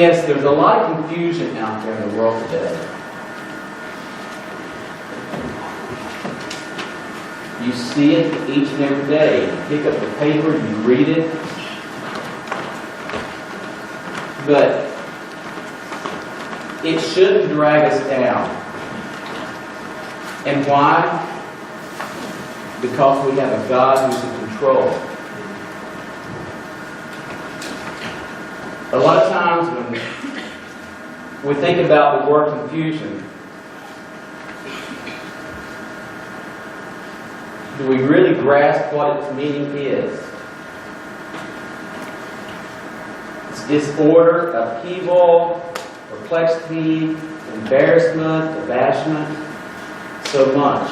Yes, there's a lot of confusion out there in the world today. You see it each and every day. You pick up the paper, you read it. But it shouldn't drag us down. And why? Because we have a God who's in control. A lot of times when we think about the word confusion, do we really grasp what its meaning is? It's disorder, upheaval, perplexity, embarrassment, abashment, so much.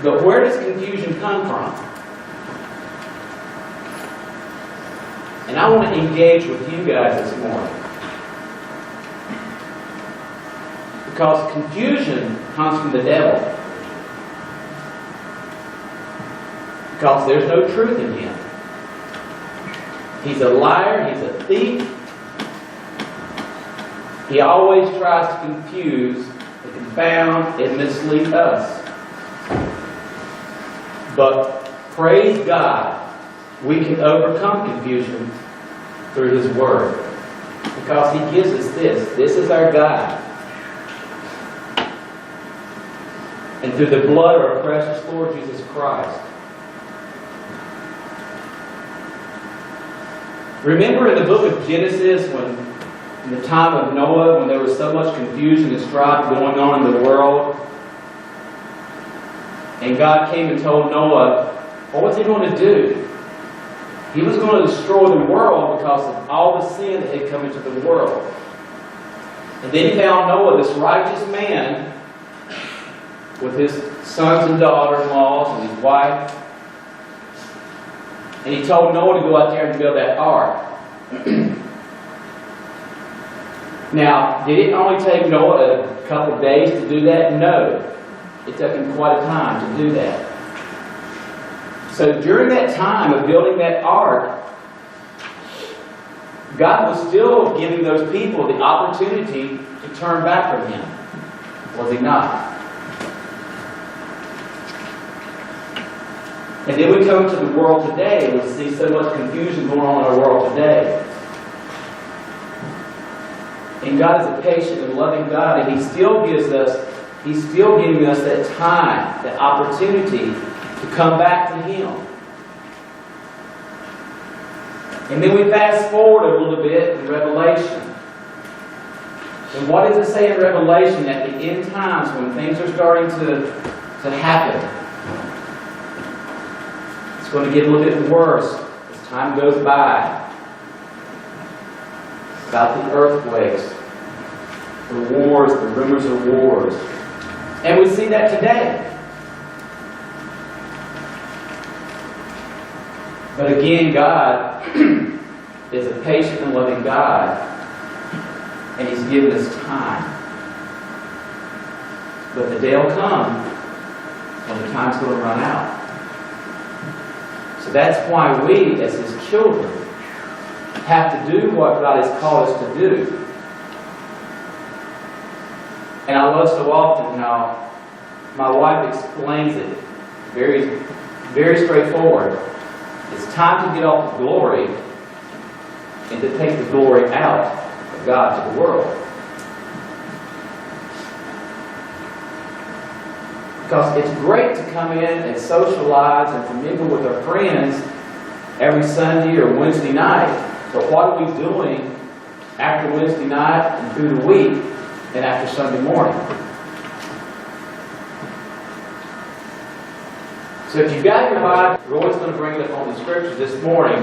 But where does confusion come from? And I want to engage with you guys this morning. Because confusion comes from the devil. Because there's no truth in him. He's a liar, he's a thief. He always tries to confuse, to confound, and mislead us. But praise God, we can overcome confusion through His Word. Because He gives us this. This is our guide. And through the blood of our precious Lord Jesus Christ. Remember in the book of Genesis, when in the time of Noah, when there was so much confusion and strife going on in the world, and God came and told Noah, well, what's He going to do? He was going to destroy the world because of all the sin that had come into the world. And then He found Noah, this righteous man, with his sons and daughters-in-laws and his wife. And He told Noah to go out there and build that ark. Now, did it only take Noah a couple of days to do that? No. It took him quite a time to do that. So during that time of building that ark, God was still giving those people the opportunity to turn back from Him. Was He not? And then we come to the world today, and we see so much confusion going on in our world today. And God is a patient and loving God, and He's still giving us that time, that opportunity to come back to Him. And then we fast forward a little bit in Revelation. And what does it say in Revelation at the end times when things are starting to happen? It's going to get a little bit worse as time goes by. About the earthquakes, the wars, the rumors of wars. And we see that today. But again, God is a patient and loving God, and He's given us time. But the day will come when the time's going to run out. So that's why we, as His children, have to do what God has called us to do. And I love so often how my wife explains it very, very straightforward. It's time to get off the glory and to take the glory out of God to the world. Because it's great to come in and socialize and to mingle with our friends every Sunday or Wednesday night. But what are we doing after Wednesday night and through the week and after Sunday morning? So if you've got your Bible, Roy's going to bring it up on the scripture this morning.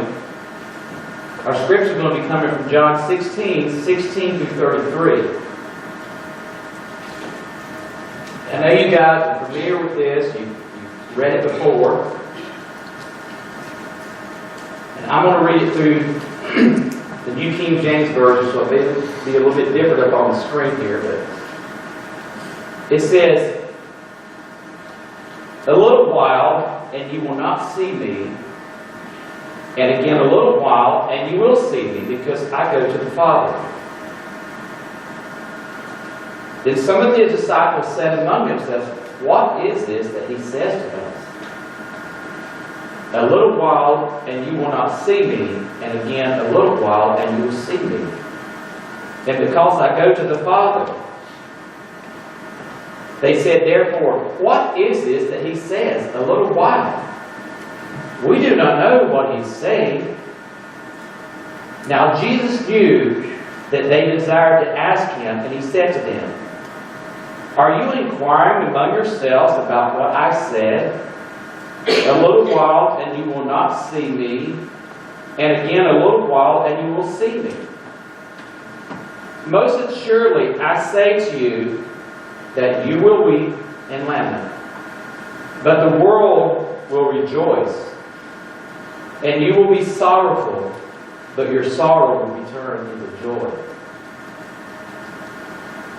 Our scripture is going to be coming from John 16 through 33. I know you guys are familiar with this. You've read it before. And I'm going to read it through the New King James Version, so it'll be a little bit different up on the screen here. But it says, "A little while, and you will not see me, And again a little while, and you will see me, because I go to the Father. Then some of the disciples said among themselves, what is this that he says to us? A little while, and you will not see me, and again a little while, and you will see me. And because I go to the Father. They said, therefore, what is this that he says? A little while. We do not know what he's saying. Now Jesus knew that they desired to ask him, and he said to them, are you inquiring among yourselves about what I said? A little while, and you will not see me, and again a little while, and you will see me. Most assuredly, I say to you that you will weep and lament, but the world will rejoice, and you will be sorrowful, but your sorrow will be turned into joy.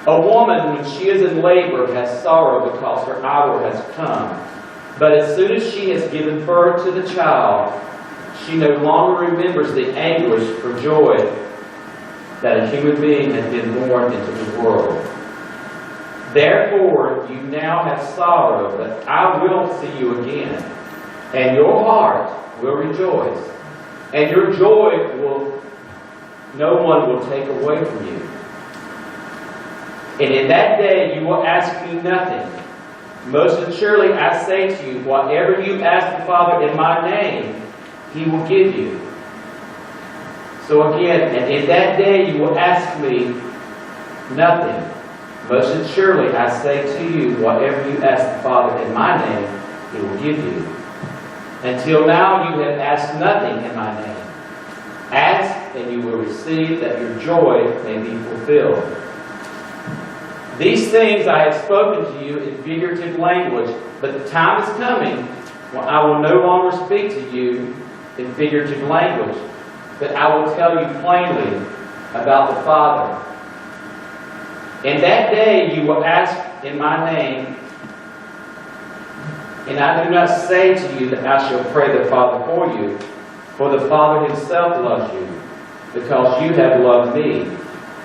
A woman, when she is in labor, has sorrow because her hour has come. But as soon as she has given birth to the child, she no longer remembers the anguish for joy that a human being has been born into the world. Therefore, you now have sorrow, but I will see you again, and your heart will rejoice, and your joy no one will take away from you. And in that day you will ask me nothing. Most assuredly I say to you, whatever you ask the Father in my name, he will give you. So again, and in that day you will ask me nothing. Most assuredly I say to you, whatever you ask the Father in my name, he will give you. Until now you have asked nothing in my name. Ask, and you will receive, that your joy may be fulfilled. These things I have spoken to you in figurative language, but the time is coming when I will no longer speak to you in figurative language, but I will tell you plainly about the Father. In that day you will ask in my name, and I do not say to you that I shall pray the Father for you, for the Father himself loves you, because you have loved me,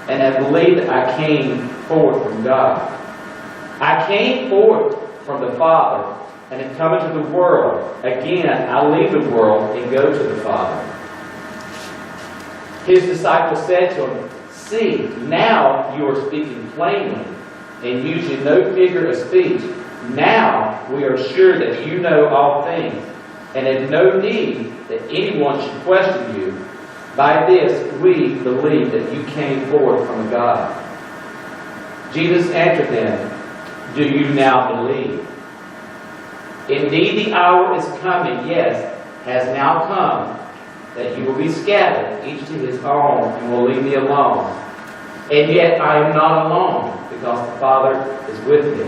and have believed that I came forth from God. I came forth from the Father, and have come into the world. Again, I leave the world and go to the Father. His disciples said to him, see, now you are speaking plainly, and using no figure of speech. Now we are sure that you know all things, and have no need that anyone should question you. By this we believe that you came forth from God. Jesus answered them, do you now believe? Indeed the hour is coming, yes, has now come, that you will be scattered, each to his own, and will leave me alone. And yet I am not alone, because the Father is with me.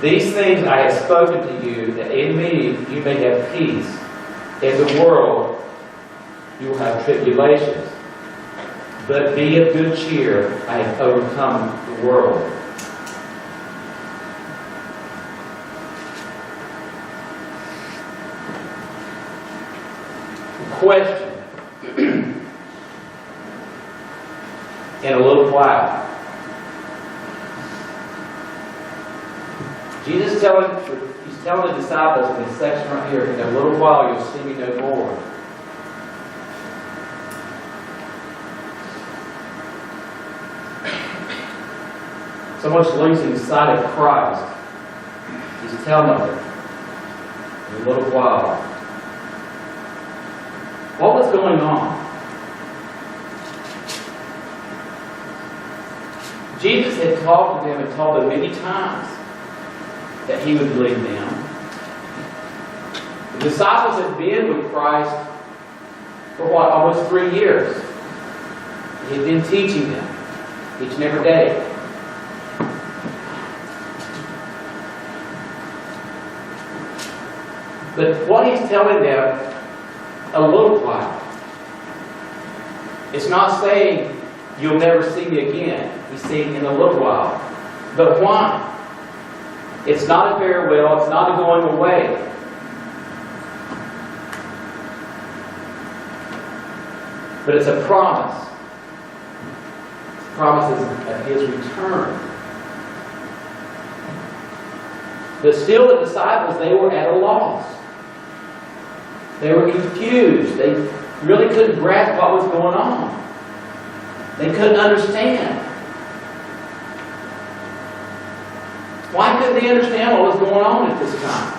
These things I have spoken to you, that in me you may have peace. In the world you will have tribulations. But be of good cheer, I have overcome the world. Question. In a little while. Jesus he's telling the disciples in this section right here, in a little while you'll see me no more. So much losing sight of Christ. He's telling them in a little while. What was going on? Jesus had talked to them and told them many times that he would lead them. The disciples had been with Christ for almost 3 years. He had been teaching them each and every day. But what he's telling them, a little while. It's not saying you'll never see me again. He's saying in a little while. But why? It's not a farewell. It's not a going away. But it's a promise. It's a promise of His return. But still the disciples, they were at a loss. They were confused. They really couldn't grasp what was going on. They couldn't understand. Why couldn't they understand what was going on at this time?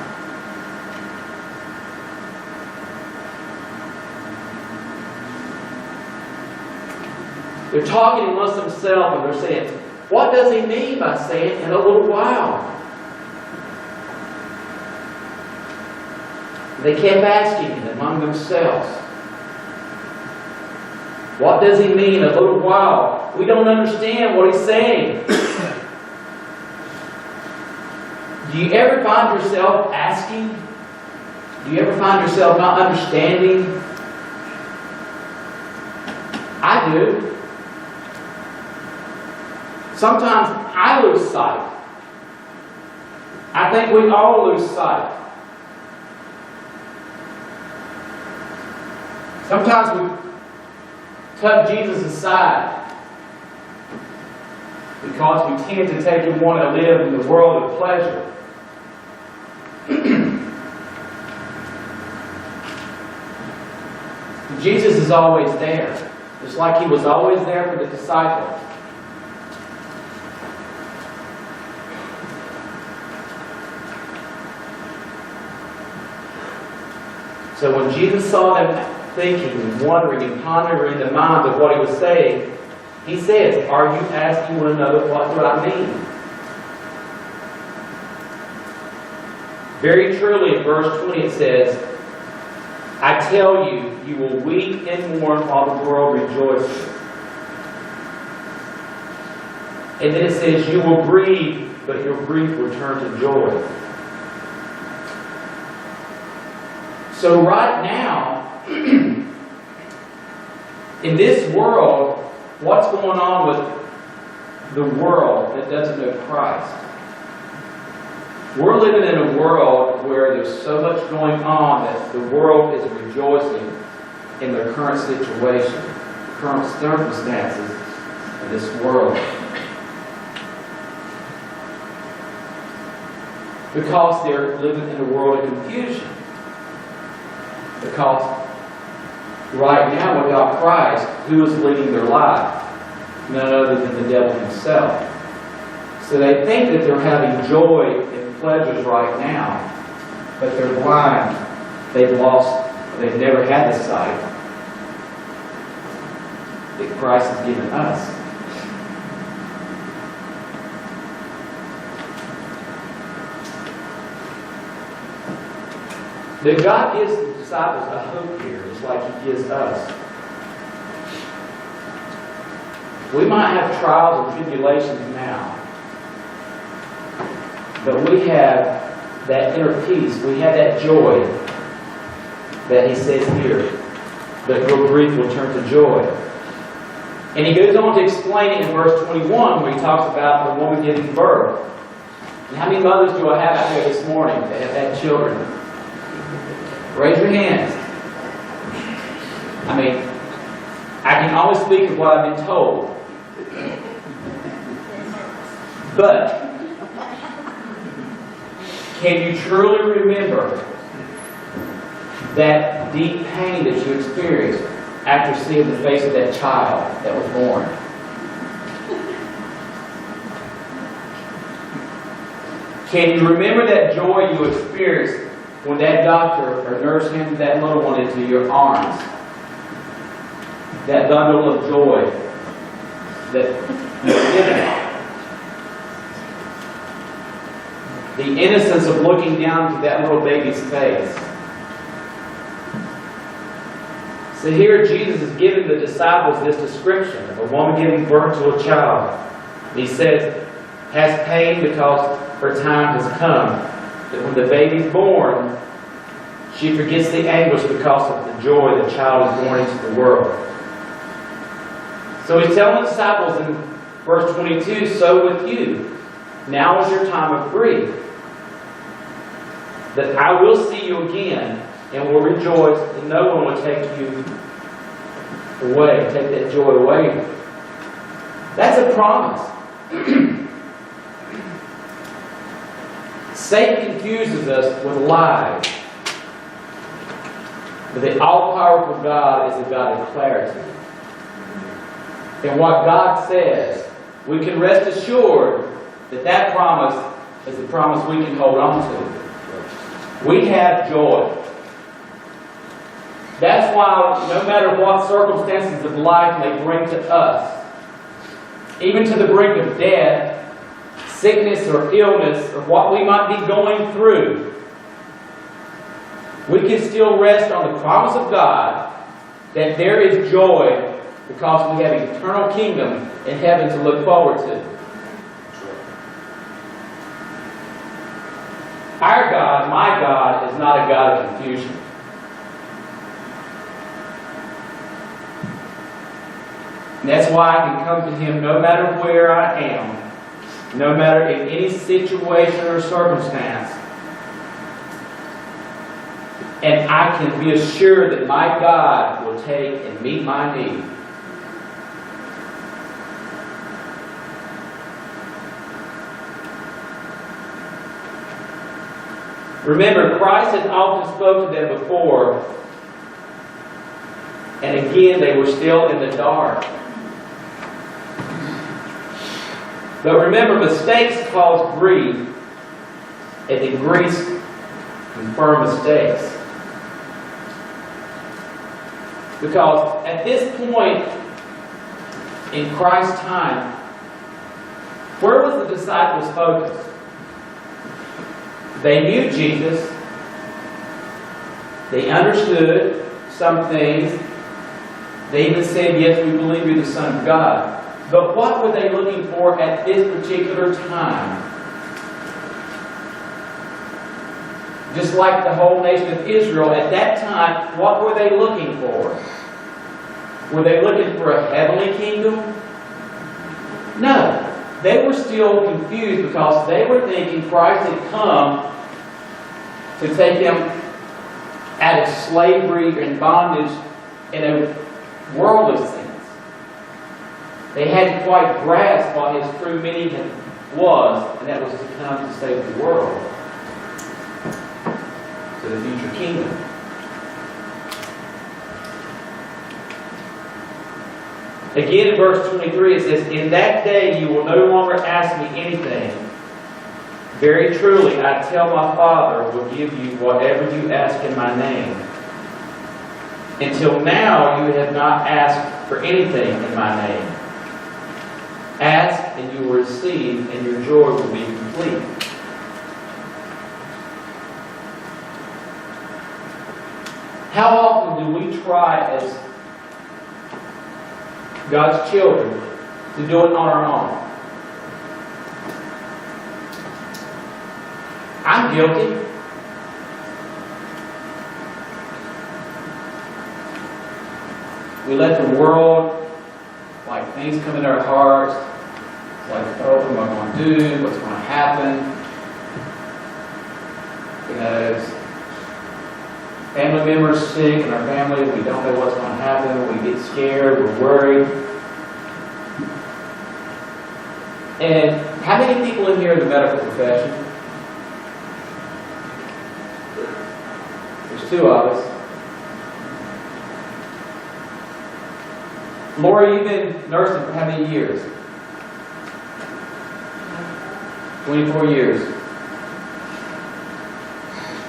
They're talking amongst themselves and they're saying, what does He mean by saying in a little while? They kept asking among themselves, what does He mean a little while? We don't understand what He's saying. Do you ever find yourself asking? Do you ever find yourself not understanding? I do. Sometimes I lose sight. I think we all lose sight. Sometimes we cut Jesus aside because we tend to take and want to live in the world of pleasure. Jesus is always there, just like He was always there for the disciples. So when Jesus saw them thinking and wondering and pondering in the mind of what He was saying, He says, are you asking one another, what do I mean? Very truly in verse 20 it says, I tell you, you will weep and mourn while the world rejoices. And then it says, you will grieve, but your grief will turn to joy. So right now, in this world, what's going on with the world that doesn't know Christ? We're living in a world where there's so much going on that the world is rejoicing in their current situation, current circumstances in this world. Because they're living in a world of confusion. Because right now, without Christ, who is leading their life? None other than the devil himself. So they think that they're having joy and pleasures right now, but they're blind. They've lost, they've never had the sight that Christ has given us. That God gives the disciples a hope here, just like He gives us. We might have trials and tribulations now, but we have that inner peace, we have that joy that He says here, that your grief will turn to joy. And He goes on to explain it in verse 21 where He talks about the woman giving birth. And how many mothers do I have out here this morning that have had children? Raise your hands. I mean, I can always speak of what I've been told. But can you truly remember that deep pain that you experienced after seeing the face of that child that was born? Can you remember that joy you experienced when that doctor or nurse handed that little one into your arms? That bundle of joy that you were given. The innocence of looking down to that little baby's face. So here Jesus is giving the disciples this description of a woman giving birth to a child. He says, has pain because her time has come. That when the baby's born, she forgets the anguish because of the joy the child is born into the world. So He's telling the disciples in verse 22, so with you, now is your time of grief. That I will see you again and will rejoice, and no one will take you away, take that joy away. That's a promise. Satan confuses us with lies. But the all-powerful God is a God of clarity. And what God says, we can rest assured that that promise is the promise we can hold on to. We have joy. That's why no matter what circumstances of life may bring to us, even to the brink of death, sickness or illness, or what we might be going through, we can still rest on the promise of God that there is joy because we have an eternal kingdom in heaven to look forward to. Our God, my God, is not a God of confusion. And that's why I can come to Him no matter where I am, no matter in any situation or circumstance. And I can be assured that my God will take and meet my need. Remember, Christ had often spoken to them before, and again they were still in the dark. But remember, mistakes cause grief, and the grief confirm mistakes. Because at this point in Christ's time, where was the disciples' focus? They knew Jesus. They understood some things. They even said, yes, we believe you're the Son of God. But what were they looking for at this particular time? Just like the whole nation of Israel, at that time, what were they looking for? Were they looking for a heavenly kingdom? No. They were still confused because they were thinking Christ had come to take them out of slavery and bondage in a worldly sense. They hadn't quite grasped what His true meaning was, and that was to come to save the world, to the future kingdom. Again in verse 23 it says, "In that day you will no longer ask me anything. Very truly I tell my Father will give you whatever you ask in my name. Until now you have not asked for anything in my name. Ask and you will receive, and your joy will be complete." How often do we try as God's children to do it on our own? I'm guilty. We let the world, like things come into our hearts, like, oh, what am I going to do? What's going to happen? Because family members sick in our family, we don't know what's going to happen, we get scared, we're worried. And how many people in here in the medical profession? There's two of us. Laura, you've been nursing for how many years? 24 years.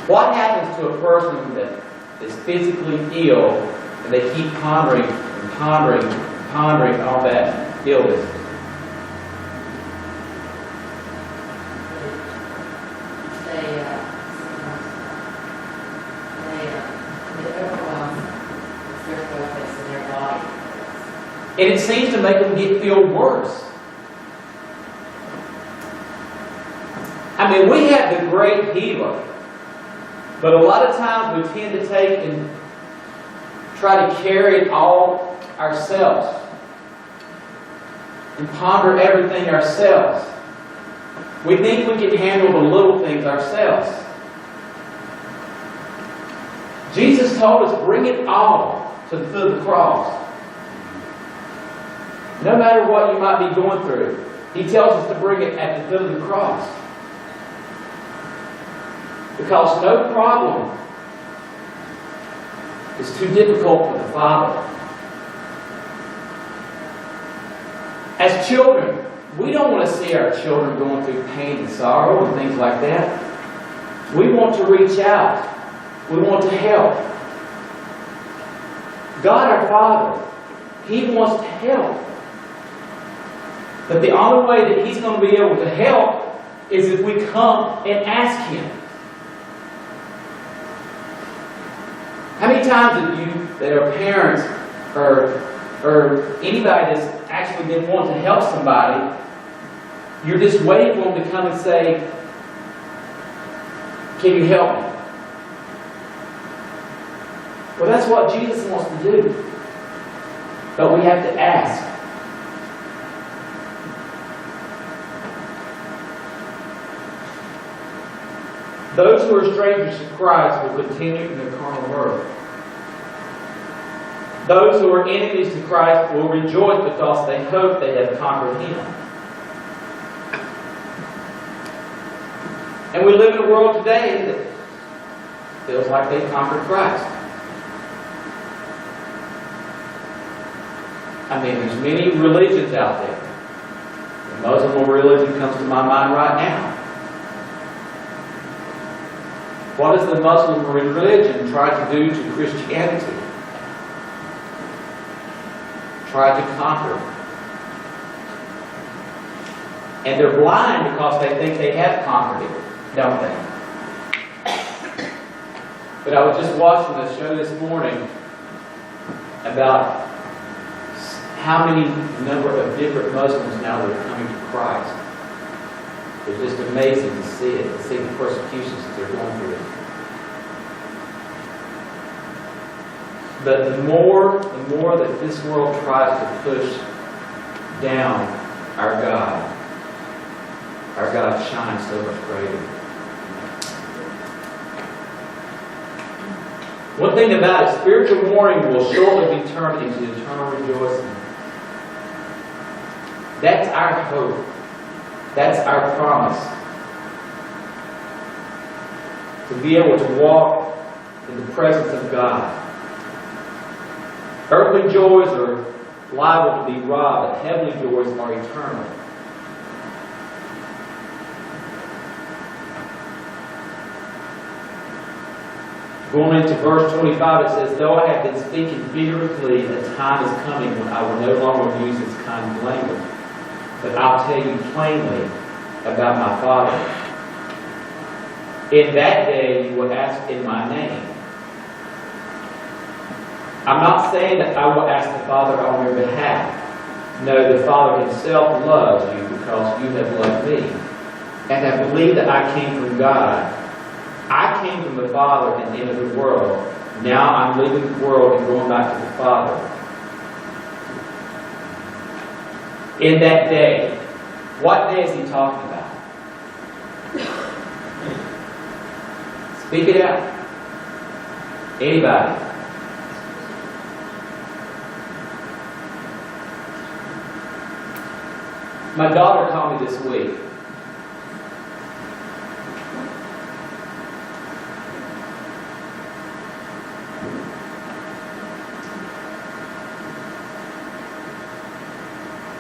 What happens to a person that is physically ill and they keep pondering and pondering and pondering on that illness? And it seems to make them feel worse. I mean, we have the great healer, but a lot of times we tend to take and try to carry it all ourselves and ponder everything ourselves. We think we can handle the little things ourselves. Jesus told us, bring it all to the foot of the cross. No matter what you might be going through, He tells us to bring it at the foot of the cross. Because no problem is too difficult for the Father. As children, we don't want to see our children going through pain and sorrow and things like that. We want to reach out. We want to help. God our Father, He wants to help. But the only way that He's going to be able to help is if we come and ask Him. How many times have you, that are parents or anybody that's actually been wanting to help somebody, you're just waiting for them to come and say, "Can you help me?" Well, that's what Jesus wants to do. But we have to ask. Those who are strangers to Christ will continue in their carnal birth. Those who are enemies to Christ will rejoice because they hope they have conquered Him. And we live in a world today that feels like they've conquered Christ. I mean, there's many religions out there. The Muslim religion comes to my mind right now. What does the Muslim religion try to do to Christianity? Try to conquer. And they're blind because they think they have conquered it, don't they? But I was just watching a show this morning about how many number of different Muslims now that are coming to Christ. It's just amazing to see it, to see the persecutions that they're going through. But the more that this world tries to push down our God shines so much greater. One thing about it, spiritual mourning will shortly be turned into eternal rejoicing. That's our hope. That's our promise. To be able to walk in the presence of God. Earthly joys are liable to be robbed, but heavenly joys are eternal. Going into verse 25, it says, "Though I have been speaking figuratively, a time is coming when I will no longer use this kind of language. But I'll tell you plainly about my Father. In that day you will ask in my name." I'm not saying that I will ask the Father on your behalf. No, the Father Himself loves you because you have loved me and have believed that I came from God. I came from the Father and entered the world. Now I'm leaving the world and going back to the Father. In that day. What day is He talking about? Speak it out. Anybody? My daughter called me this week.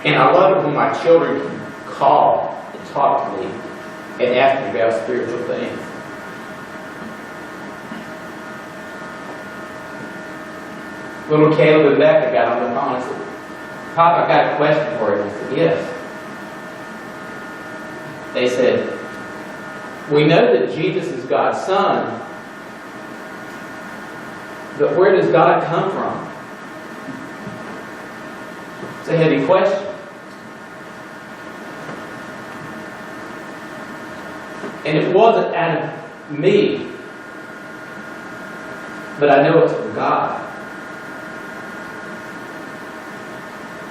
And I love it when my children can call and talk to me and ask me about spiritual things. Little Caleb and Becca got on the phone and said, "Pop, I got a question for you." I said, "Yes." They said, "We know that Jesus is God's Son, but where does God come from?" It's a heavy question. And it wasn't out of me, but I know it's from God.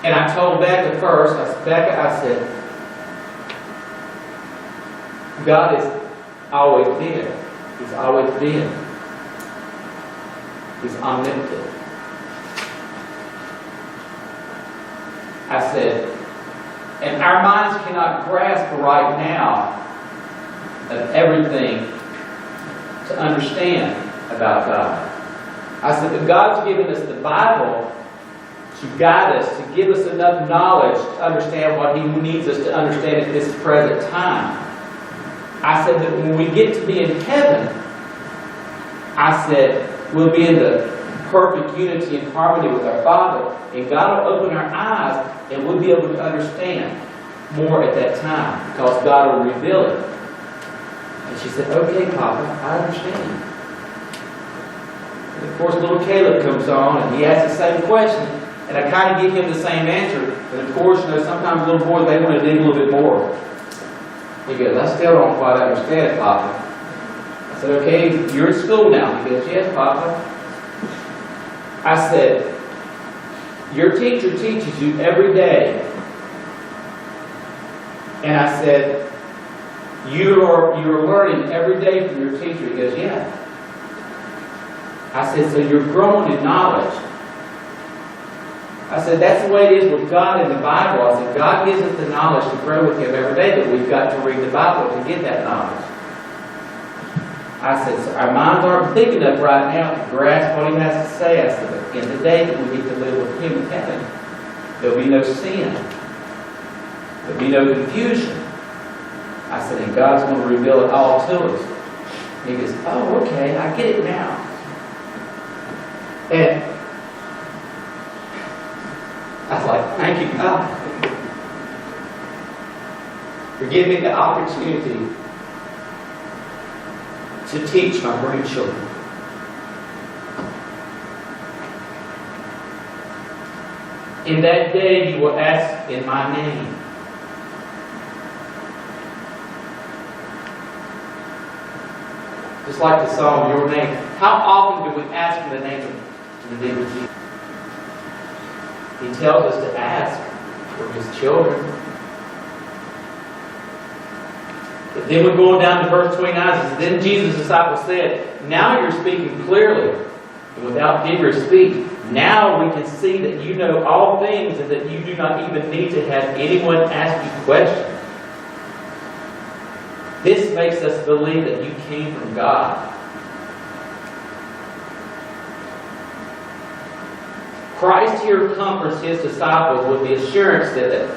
And I told Becca first, I said, God has always been. He's always been. He's omnipotent. I said, and our minds cannot grasp right now of everything to understand about God. I said, but God's given us the Bible to guide us, to give us enough knowledge to understand what He needs us to understand at this present time. I said that when we get to be in heaven, I said, we'll be in the perfect unity and harmony with our Father, and God will open our eyes, and we'll be able to understand more at that time, because God will reveal it. And she said, okay, Papa, I understand. And of course, little Caleb comes on, and he asks the same question, and I kind of give him the same answer. But of course, sometimes little boys, they want to dig a little bit more. He goes, I still don't quite understand it, Papa. I said, okay, you're at school now. He goes, yes, Papa. I said, your teacher teaches you every day. And I said, you're learning every day from your teacher. He goes, yeah. I said, so you're growing in knowledge. I said, that's the way it is with God in the Bible. I said, God gives us the knowledge to grow with Him every day, but we've got to read the Bible to get that knowledge. I said, so our minds aren't big enough right now to grasp what He has to say. I said, but in the day that we get to live with Him in heaven, there'll be no sin. There'll be no confusion. I said, and God's going to reveal it all to us. And he goes, oh, okay, I get it now. And I was like, thank you, God, for giving me the opportunity to teach my grandchildren. In that day you will ask in my name. Just like the song, Your Name. How often do we ask in the name of Jesus? He tells us to ask for His children. But then we're going down to verse 29. It says, then Jesus' disciples said, now you're speaking clearly and without figure of speech. Now we can see that you know all things and that you do not even need to have anyone ask you questions. This makes us believe that you came from God. Christ here comforts His disciples with the assurance that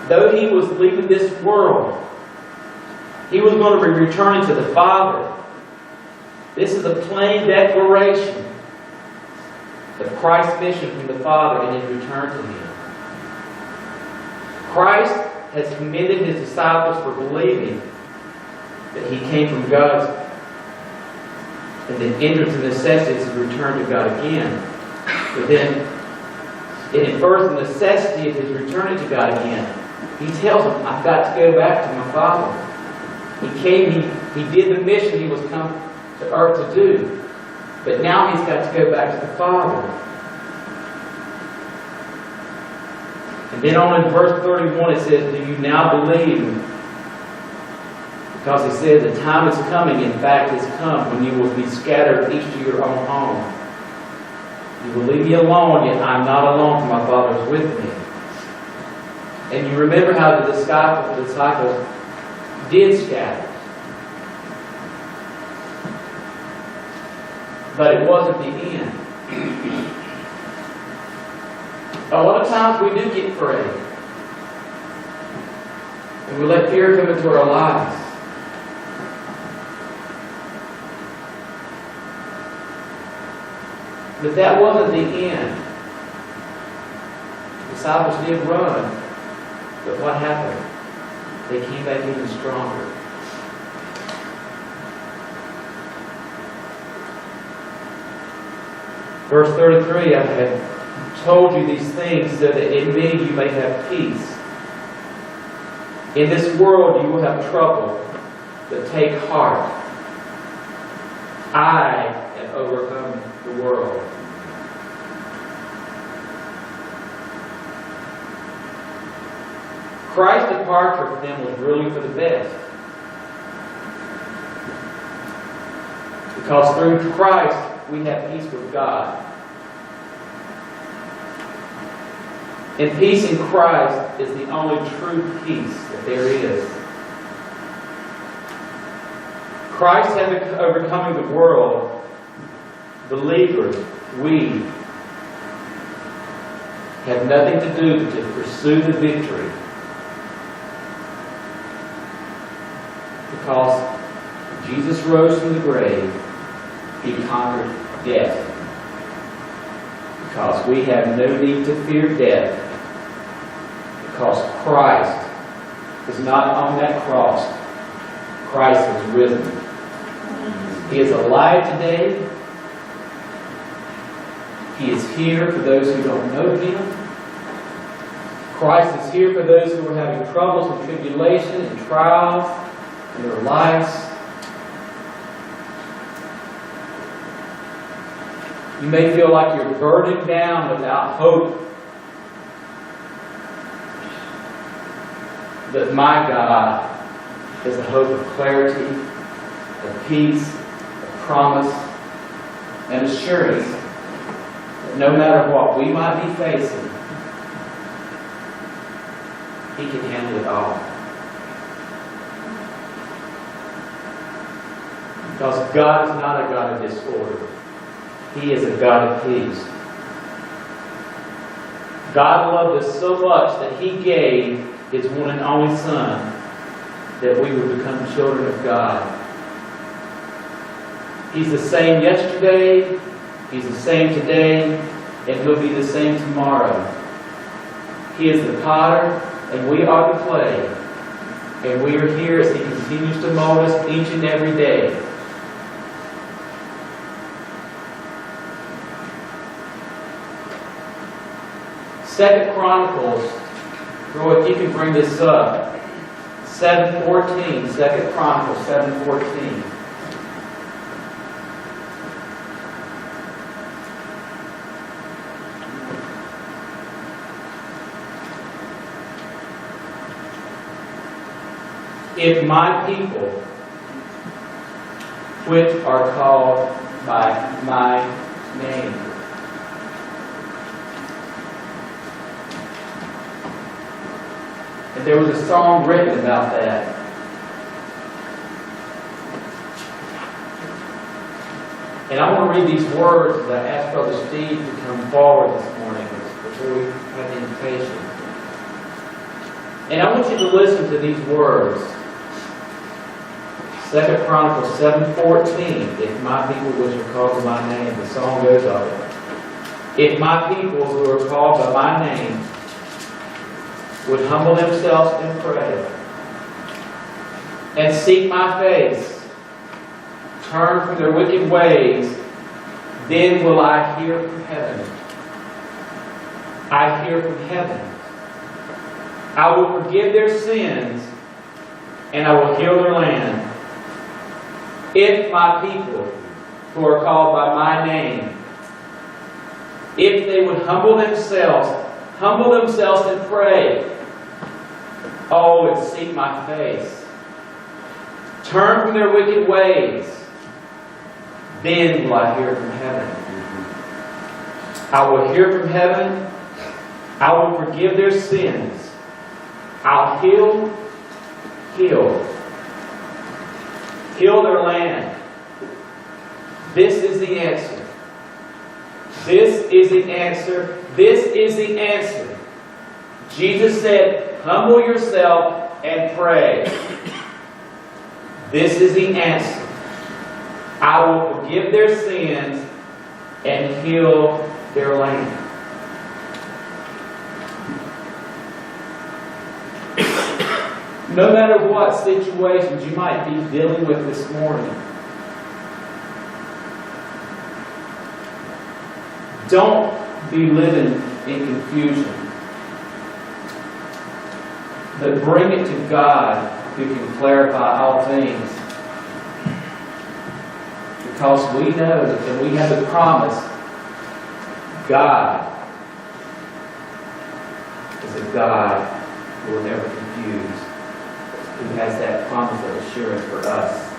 though He was leaving this world, He was going to be returning to the Father. This is a plain declaration of Christ's mission from the Father and His return to Him. Christ has commended His disciples for believing that He came from God's and then entered the necessities of return to God again. But then it infers the necessity of His returning to God again. He tells them, I've got to go back to my Father. He came, he did the mission He was come to earth to do. But now He's got to go back to the Father. And then on in verse 31 it says, do you now believe? Because He says the time is coming, in fact has come, when you will be scattered each to your own home. You will leave me alone, yet I am not alone, for my Father is with me. And you remember how the disciples did scatter. But it wasn't the end. A lot of times we do get afraid. And we let fear come into our lives. But that wasn't the end. The disciples did run. But what happened? They came back even stronger. Verse 33, I have told you these things so that in me you may have peace. In this world you will have trouble, but take heart. I have overcome the world. Christ's departure from them was really for the best. Because through Christ we have peace with God. And peace in Christ is the only true peace that there is. Christ having overcoming the world, believers, we have nothing to do but to pursue the victory. Because Jesus rose from the grave, He conquered death. Because we have no need to fear death. Because Christ is not on that cross. Christ is risen. He is alive today. He is here for those who don't know Him. Christ is here for those who are having troubles and tribulation and trials in their lives. You may feel like you're burdened down without hope. But my God is a hope of clarity, of peace, of promise, and assurance that no matter what we might be facing, He can handle it all. Because God is not a God of disorder. He is a God of peace. God loved us so much that He gave His one and only Son that we would become children of God. He's the same yesterday, He's the same today, and He'll be the same tomorrow. He is the potter, and we are the clay. And we are here as He continues to mold us each and every day. Second Chronicles, Roy, if you can bring this up. 7:14, 2 Chronicles 7:14. If my people, which are called by my name. And there was a song written about that. And I want to read these words as I ask Brother Steve to come forward this morning before we have the invitation. And I want you to listen to these words. 2 Chronicles 7:14. If my people which are called by my name, the song goes on. If my people who are called by my name would humble themselves and pray, and seek my face, turn from their wicked ways, then will I hear from heaven. I hear from heaven. I will forgive their sins, and I will heal their land. If my people who are called by my name, if they would humble themselves and pray, oh, and seek my face, turn from their wicked ways, then will I hear from heaven. I will hear from heaven. I will forgive their sins. I'll heal their land. This is the answer. This is the answer. This is the answer. Jesus said, humble yourself and pray. This is the answer. I will forgive their sins and heal their land. No matter what situations you might be dealing with this morning, don't be living in confusion, but bring it to God who can clarify all things. Because we know that we have the promise, God is a God who will never confuse, who has that promise of assurance for us.